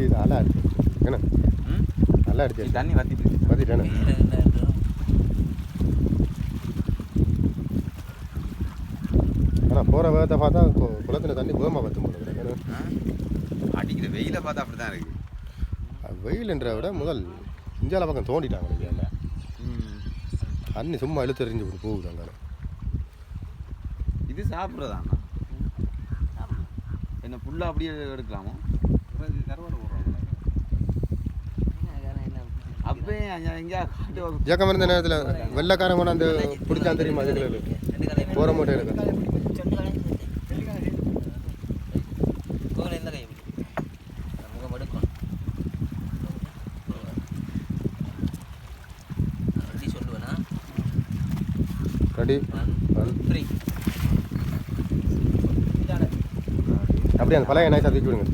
அடிச்சு நல்லா அடிச்சு என்ன நல்லா அடிச்சு தண்ணி வத்திட்டேன். ஆனால் போகிற வேகத்தை பார்த்தா குளத்தில் தண்ணி வேகமாக வற்றும் போடுது. அடிக்கிற வெயிலை பார்த்தா அப்படி தான் இருக்குது. வெயில்ன்ற விட முதல் இந்தியாவில் பக்கம் தோண்டிட்டாங்க இல்லையா, தண்ணி சும்மா இழுத்து எறிஞ்சு போகுது அங்கே. இது சாப்பிட்றதாண்ணா என்ன ஃபுல்லாக அப்படியே எடுக்கலாமா? அப்போ எங்கேயா ஜக்கம் இருந்த நேரத்தில் வெள்ளைக்காரன் கொண்டாந்து பிடிச்சான் தெரியுமா? அதுக்கு போகிற மூட்டை இருக்கு. ரெடி அப்படியே அந்த பழைய நைஸாக தூக்கி விடுங்க.